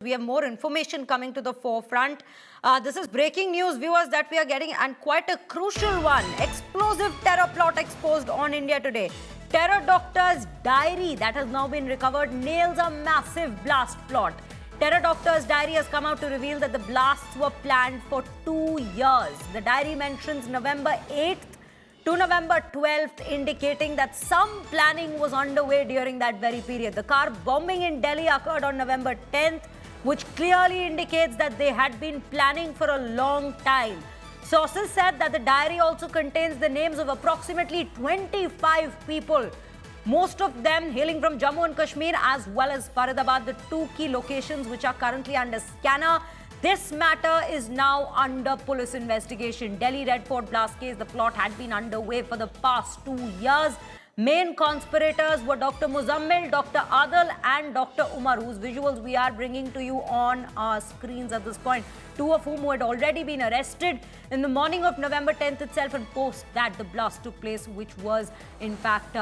We have more information coming to the forefront. This is breaking news, viewers, that we are getting, and quite a crucial one. Explosive terror plot exposed on India Today. Terror doctor's diary that has now been recovered nails a massive blast plot. Terror doctor's diary has come out to reveal that the blasts were planned for 2 years. The diary mentions November 8th to November 12th, indicating that some planning was underway during that very period. The car bombing in Delhi occurred on November 10th, which clearly indicates that they had been planning for a long time. Sources said that the diary also contains the names of approximately 25 people, most of them hailing from Jammu and Kashmir as well as Faridabad, the two key locations which are currently under scanner. This matter is now under police investigation. Delhi Red Fort blast case, the plot had been underway for the past 2 years. Main conspirators were Dr. Muzammil, Dr. Adil and Dr. Umar, whose visuals we are bringing to you on our screens at this point, two of whom had already been arrested in the morning of November 10th itself, and post that the blast took place, which was in fact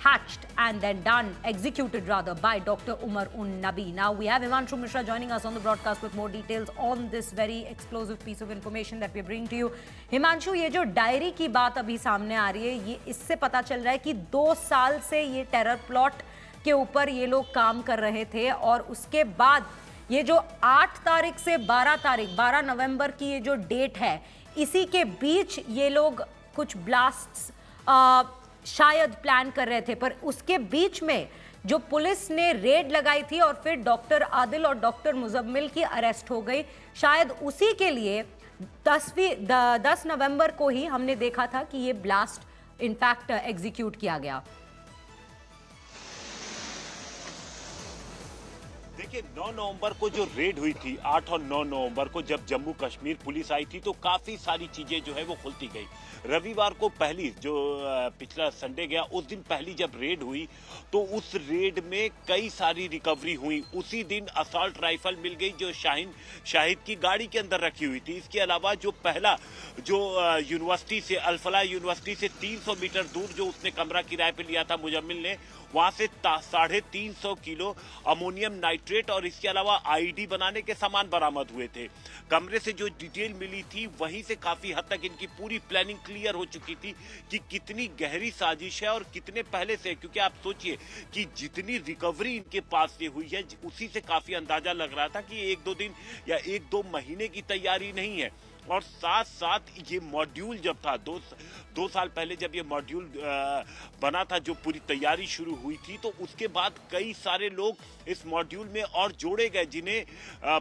hatched and then executed by Dr. Umar Un Nabi. Now we have Himanshu Mishra joining us on the broadcast with more details on this very explosive piece of information that we bring to you. Himanshu, ये जो diary की बात अभी सामने आ रही है, ये इससे पता चल रहा है कि 2 साल से ये टेरर प्लॉट के ऊपर ये लोग काम कर रहे थे, और उसके बाद ये जो 8 तारीख से 12 नवंबर की ये जो डेट है, इसी के बीच ये लोग कुछ ब्लास्ट्स शायद प्लान कर रहे थे। पर उसके बीच में जो पुलिस ने रेड लगाई थी और फिर डॉक्टर आदिल और डॉक्टर मुजम्मिल की अरेस्ट हो गई, शायद उसी के लिए 10 नवंबर को ही हमने देखा था कि ये ब्लास्ट इनफैक्ट एग्जीक्यूट किया गया। देखिए, 9 नवंबर को जो रेड हुई थी, 8 और 9 नवंबर को जब जम्मू कश्मीर पुलिस आई थी तो काफी सारी चीजें जो है वो खुलती गई। रविवार को पहली जो पिछला संडे गया, उस दिन पहली जब रेड हुई तो उस रेड में कई सारी रिकवरी हुई। उसी दिन असॉल्ट राइफल मिल गई जो शाहिद की गाड़ी के अंदर रखी हुई थी। इसके अलावा जो पहला जो यूनिवर्सिटी से, अल-फलाह यूनिवर्सिटी से 300 मीटर दूर जो उसने कमरा किराए पे लिया था मुजम्मिल ने, वहां से 350 किलो अमोनियम नाइट्रेट और इसके अलावा आईडी बनाने के सामान बरामद हुए थे। कमरे से जो डिटेल मिली थी वहीं से काफी हद तक इनकी पूरी प्लानिंग क्लियर हो चुकी थी कि कितनी गहरी साजिश है और कितने पहले से, क्योंकि आप सोचिए कि जितनी रिकवरी इनके पास से हुई है उसी से काफी अंदाजा लग रहा था कि 1-2 दिन या 1-2 महीने की तैयारी नहीं है। और साथ साथ ये मॉड्यूल जब था, दो साल पहले जब ये मॉड्यूल बना था, जो पूरी तैयारी शुरू हुई थी, तो उसके बाद कई सारे लोग इस मॉड्यूल में और जोड़े गए, जिन्हें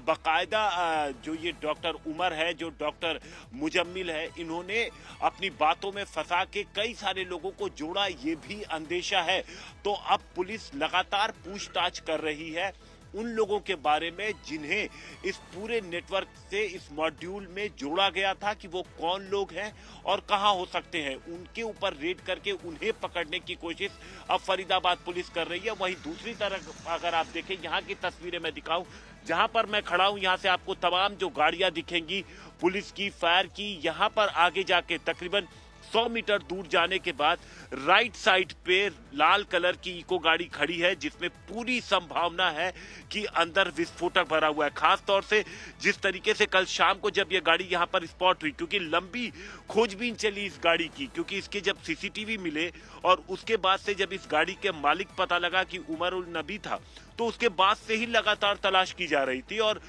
बाकायदा जो ये डॉक्टर उमर है, जो डॉक्टर मुजम्मिल है, इन्होंने अपनी बातों में फंसा के कई सारे लोगों को जोड़ा। ये भी अंदेशा है। तो अब पुलिस लगातार पूछताछ कर रही है उन लोगों के बारे में जिन्हें इस पूरे नेटवर्क से, इस मॉड्यूल में जोड़ा गया था, कि वो कौन लोग हैं और कहां हो सकते हैं। उनके ऊपर रेड करके उन्हें पकड़ने की कोशिश अब फरीदाबाद पुलिस कर रही है। वहीं दूसरी तरफ अगर आप देखें, यहाँ की तस्वीरें मैं दिखाऊं, जहां पर मैं खड़ा हूं, यहाँ से आपको तमाम जो गाड़ियां दिखेंगी पुलिस की, फायर की, यहाँ पर आगे जाके तकरीबन 100 मीटर दूर जाने के बाद राइट साइड पे लाल कलर की इको गाड़ी खड़ी है, जिसमें पूरी संभावना है कि अंदर विस्फोटक भरा हुआ है। खास तौर से जिस तरीके से कल शाम को जब ये गाड़ी यहां पर स्पॉट हुई, क्योंकि लंबी खोजबीन चली इस गाड़ी की, क्योंकि इसके जब सीसीटीवी मिले और उसके बाद से जब इस गाड़ी के मालिक पता लगा कि उमर उल नबी था, तो उसके बाद से ही लगातार तलाश की जा रही थी। और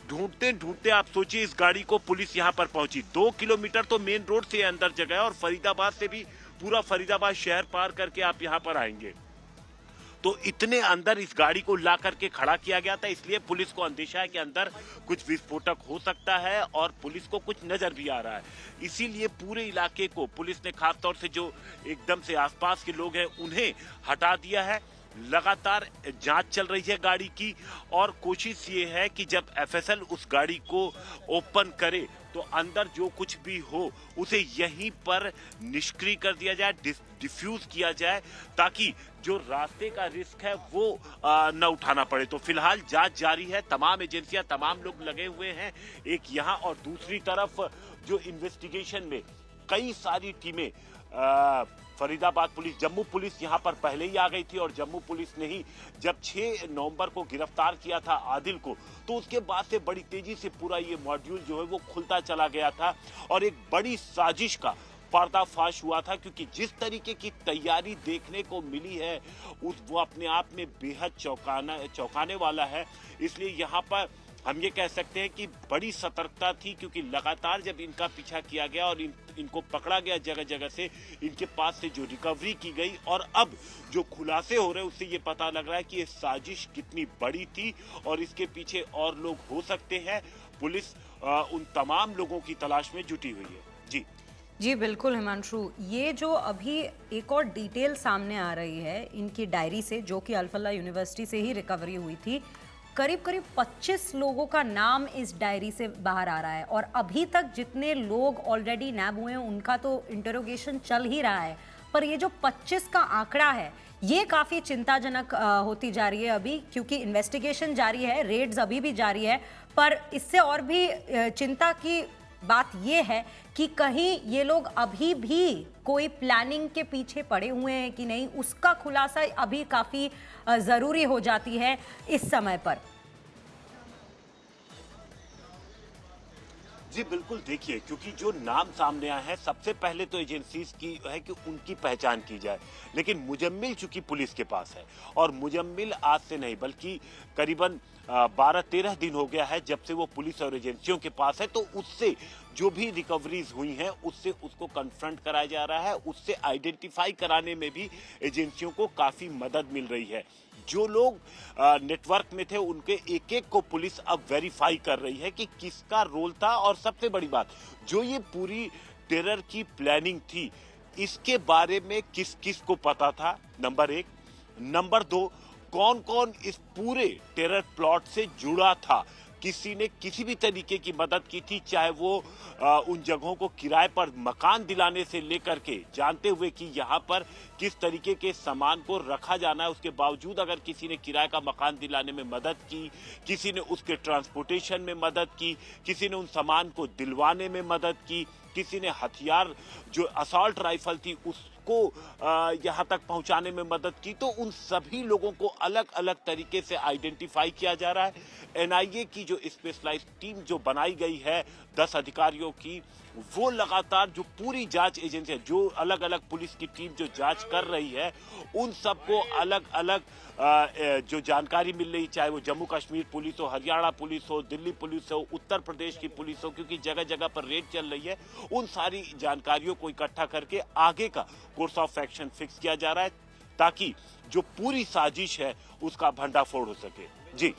ढूंढते ढूंढते आप सोचिए इस गाड़ी को पुलिस यहां पर पहुंची। 2 किलोमीटर तो मेन रोड से अंदर जगह है और फरीदाबाद से भी पूरा फरीदाबाद शहर पार करके आप यहां पर आएंगे। तो इतने अंदर इस गाड़ी को ला करके खड़ा किया गया था, इसलिए पुलिस को अंदेशा है कि अंदर कुछ विस्फोटक हो सकता है और पुलिस को कुछ नजर भी आ रहा है। इसीलिए पूरे इलाके को पुलिस ने, खासतौर से जो एकदम से आसपास के लोग हैं, उन्हें हटा दिया है। लगातार जांच चल रही है गाड़ी की और कोशिश ये है कि जब एफएसएल उस गाड़ी को ओपन करे तो अंदर जो कुछ भी हो उसे यहीं पर निष्क्रिय कर दिया जाए, डिफ्यूज किया जाए, ताकि जो रास्ते का रिस्क है वो न उठाना पड़े। तो फिलहाल जांच जारी है, तमाम एजेंसियां, तमाम लोग लगे हुए हैं, एक यहाँ और दूसरी तरफ जो इन्वेस्टिगेशन में कई सारी टीमें फरीदाबाद पुलिस, जम्मू पुलिस यहां पर पहले ही आ गई थी और जम्मू पुलिस ने ही जब 6 नवंबर को गिरफ्तार किया था आदिल को, तो उसके बाद से बड़ी तेजी से पूरा ये मॉड्यूल जो है वो खुलता चला गया था और एक बड़ी साजिश का पर्दाफाश हुआ था, क्योंकि जिस तरीके की तैयारी देखने को मिली है वो अपने आप में बेहद चौंकाने वाला है। इसलिए यहाँ पर हम ये कह सकते हैं कि बड़ी सतर्कता थी, क्योंकि लगातार जब इनका पीछा किया गया और इनको पकड़ा गया जगह जगह से, इनके पास से जो रिकवरी की गई और अब जो खुलासे हो रहे हैं उससे ये पता लग रहा है कि ये साजिश कितनी बड़ी थी और इसके पीछे और लोग हो सकते हैं। पुलिस उन तमाम लोगों की तलाश में जुटी हुई है। जी जी बिल्कुल हिमांशु, ये जो अभी एक और डिटेल सामने आ रही है इनकी डायरी से, जो कि अल्फला यूनिवर्सिटी से ही रिकवरी हुई थी, करीब करीब 25 लोगों का नाम इस डायरी से बाहर आ रहा है और अभी तक जितने लोग ऑलरेडी नैब हुए हैं उनका तो इंटरोगेशन चल ही रहा है, पर ये जो 25 का आंकड़ा है ये काफ़ी चिंताजनक होती जा रही है अभी, क्योंकि इन्वेस्टिगेशन जारी है, रेड्स अभी भी जारी है, पर इससे और भी चिंता की बात ये है कि कहीं ये लोग अभी भी कोई प्लानिंग के पीछे पड़े हुए हैं कि नहीं, उसका खुलासा अभी काफी जरूरी हो जाती है इस समय पर। जी बिल्कुल, देखिए क्योंकि जो नाम सामने आया है सबसे पहले तो एजेंसीज की है कि उनकी पहचान की जाए, लेकिन मुजम्मिल चूंकि पुलिस के पास है और मुजम्मिल आज से नहीं बल्कि करीबन 12-13 दिन हो गया है जब से वो पुलिस और एजेंसियों के पास है, तो उससे जो भी रिकवरीज हुई हैं उससे उसको कन्फ्रंट कराया जा रहा है, उससे आइडेंटिफाई कराने में भी एजेंसियों को काफी मदद मिल रही है। जो लोग नेटवर्क में थे उनके एक एक को पुलिस अब वेरीफाई कर रही है कि किसका रोल था, और सबसे बड़ी बात जो ये पूरी टेरर की प्लानिंग थी इसके बारे में किस किस को पता था, नंबर 1। नंबर 2, कौन कौन इस पूरे टेरर प्लॉट से जुड़ा था, किसी ने किसी भी तरीके की मदद की थी, चाहे वो उन जगहों को किराए पर मकान दिलाने से लेकर के, जानते हुए कि यहाँ पर किस तरीके के सामान को रखा जाना है, उसके बावजूद अगर किसी ने किराए का मकान दिलाने में मदद की, किसी ने उसके ट्रांसपोर्टेशन में मदद की, किसी ने उन सामान को दिलवाने में मदद की, किसी ने हथियार जो असॉल्ट राइफल थी उसको यहाँ तक पहुंचाने में मदद की, तो उन सभी लोगों को अलग अलग तरीके से आइडेंटिफाई किया जा रहा है। एनआईए की जो स्पेशलाइज्ड टीम जो बनाई गई है 10 अधिकारियों की, वो लगातार जो पूरी जांच एजेंसी है, जो अलग अलग पुलिस की टीम जो जांच कर रही है, उन सबको अलग अलग जो जानकारी मिल रही, चाहे वो जम्मू कश्मीर पुलिस हो, हरियाणा पुलिस हो, दिल्ली पुलिस हो, उत्तर प्रदेश की पुलिस हो, क्योंकि जगह जगह पर रेड चल रही है, उन सारी जानकारियों को इकट्ठा करके आगे का कोर्स ऑफ एक्शन फिक्स किया जा रहा है ताकि जो पूरी साजिश है उसका भंडाफोड़ हो सके। जी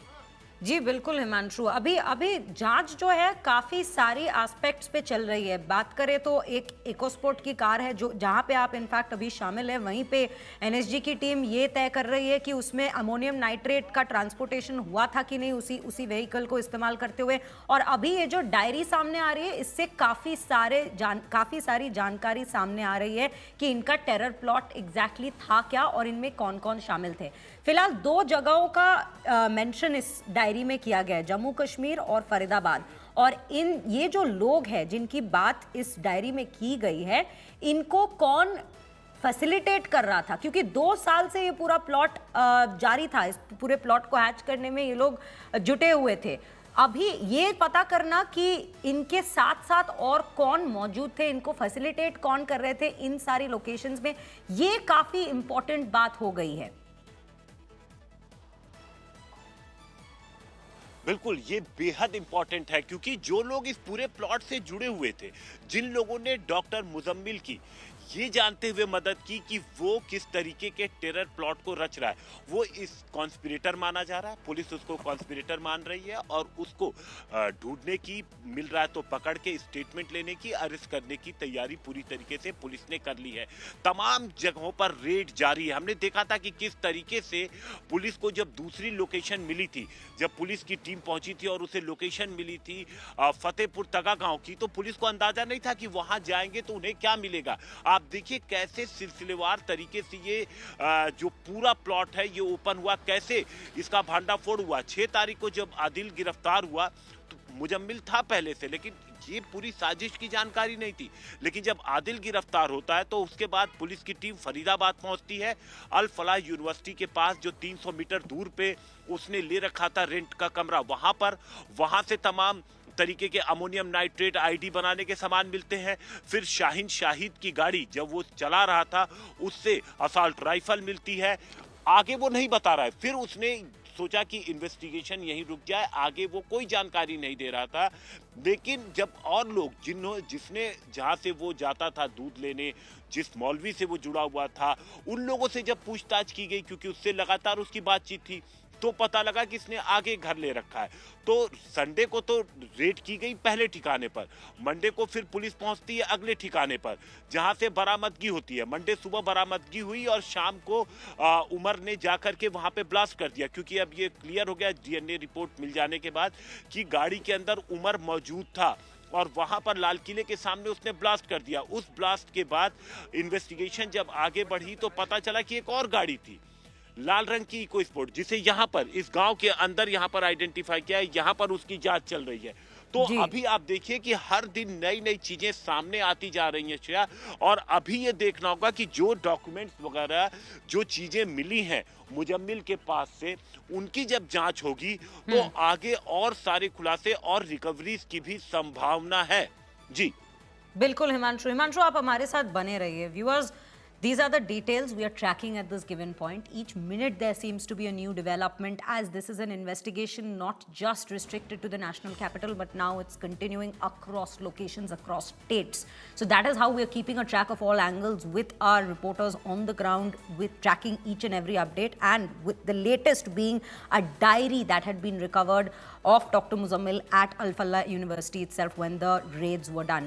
जी बिल्कुल हिमांशु, अभी जांच जो है काफ़ी सारी एस्पेक्ट्स पे चल रही है। बात करें तो एक इकोस्पोर्ट की कार है जो जहां पे आप इनफैक्ट अभी शामिल है, वहीं पे एनएसजी की टीम ये तय कर रही है कि उसमें अमोनियम नाइट्रेट का ट्रांसपोर्टेशन हुआ था कि नहीं उसी व्हीकल को इस्तेमाल करते हुए। और अभी ये जो डायरी सामने आ रही है इससे काफ़ी सारी जानकारी सामने आ रही है कि इनका टेरर प्लॉट एग्जैक्टली था क्या और इनमें कौन कौन शामिल थे। फिलहाल 2 जगहों का मेंशन इस डायरी में किया गया है, जम्मू कश्मीर और फरीदाबाद। और ये जो लोग हैं जिनकी बात इस डायरी में की गई है, इनको कौन फैसिलिटेट कर रहा था, क्योंकि 2 साल से ये पूरा प्लॉट जारी था, इस पूरे प्लॉट को हैच करने में ये लोग जुटे हुए थे। अभी ये पता करना कि इनके साथ साथ और कौन मौजूद थे, इनको फैसिलिटेट कौन कर रहे थे इन सारी लोकेशंस में, ये काफी इंपॉर्टेंट बात हो गई है। बिल्कुल, ये बेहद इंपॉर्टेंट है क्योंकि जो लोग इस पूरे प्लॉट से जुड़े हुए थे, जिन लोगों ने डॉक्टर मुजम्मिल की ये जानते हुए मदद की कि वो किस तरीके के टेरर प्लॉट को रच रहा है, वो इस कॉन्स्पिरेटर माना जा रहा है। पुलिस उसको कॉन्स्पिरेटर मान रही है और उसको ढूंढने की, मिल रहा है तो पकड़ के स्टेटमेंट लेने की, अरेस्ट करने की तैयारी पूरी तरीके से पुलिस ने कर ली है। तमाम जगहों पर रेड जारी है। हमने देखा था कि किस तरीके से पुलिस को जब दूसरी लोकेशन मिली थी, जब पुलिस की टीम पहुंची थी और उसे लोकेशन मिली थी फतेहपुर तगा गांव की, तो पुलिस को अंदाजा नहीं था कि वहां जाएंगे तो उन्हें क्या मिलेगा। आप देखिए कैसे सिलसिलेवार तरीके से ये जो पूरा प्लॉट है ये ओपन हुआ, कैसे इसका भांडाफोड़ हुआ। 6 तारीख को जब आदिल गिरफ्तार हुआ तो मुजम्मिल था पहले से, लेकिन ये पूरी साजिश की जानकारी नहीं थी। लेकिन जब आदिल गिरफ्तार होता है तो उसके बाद पुलिस की टीम फरीदाबाद पहुंचती है, अल फलाह यूनिवर्सिटी के पास जो 300 मीटर दूर पे उसने ले रखा था रेंट का कमरा, वहां से तमाम तरीके के अमोनियम नाइट्रेट आईडी बनाने के सामान मिलते हैं। फिर शाहीन शाहिद की गाड़ी जब वो चला रहा था उससे असॉल्ट राइफल मिलती है। आगे वो नहीं बता रहा है, फिर उसने सोचा कि इन्वेस्टिगेशन यहीं रुक जाए, आगे वो कोई जानकारी नहीं दे रहा था। लेकिन जब और लोग जिसने जहां से वो जाता था दूध लेने, जिस मौलवी से वो जुड़ा हुआ था, उन लोगों से जब पूछताछ की गई, क्योंकि उससे लगातार उसकी बातचीत थी, तो पता लगा कि इसने आगे घर ले रखा है। तो संडे को तो रेड की गई पहले ठिकाने पर, मंडे को फिर पुलिस पहुंचती है अगले ठिकाने पर जहां से बरामदगी होती है। मंडे सुबह बरामदगी हुई और शाम को उमर ने जाकर के वहां पे ब्लास्ट कर दिया, क्योंकि अब ये क्लियर हो गया डीएनए रिपोर्ट मिल जाने के बाद कि गाड़ी के अंदर उमर मौजूद था और वहां पर लाल किले के सामने उसने ब्लास्ट कर दिया। उस ब्लास्ट के बाद इन्वेस्टिगेशन जब आगे बढ़ी तो पता चला कि एक और गाड़ी थी, लाल रंग की इको स्पोर्ट, जिसे यहाँ पर इस गांव के अंदर यहाँ पर आइडेंटिफाई किया है, यहाँ पर उसकी जांच चल रही है। तो अभी आप देखिए कि हर दिन नई नई चीजें सामने आती जा रही हैं श्रेया, और अभी ये देखना होगा कि जो डॉक्यूमेंट्स वगैरह जो चीजें मिली हैं मुजम्मिल के पास से, उनकी जब जांच होगी तो आगे और सारे खुलासे और रिकवरीज की भी संभावना है। जी बिल्कुल हिमांशु आप हमारे साथ बने रहिए। Viewers, these are the details we are tracking at this given point. Each minute there seems to be a new development, as this is an investigation not just restricted to the national capital, but now it's continuing across locations, across states. So that is how we are keeping a track of all angles with our reporters on the ground, with tracking each and every update, and with the latest being a diary that had been recovered of Dr. Muzammil at Al Falah University itself when the raids were done.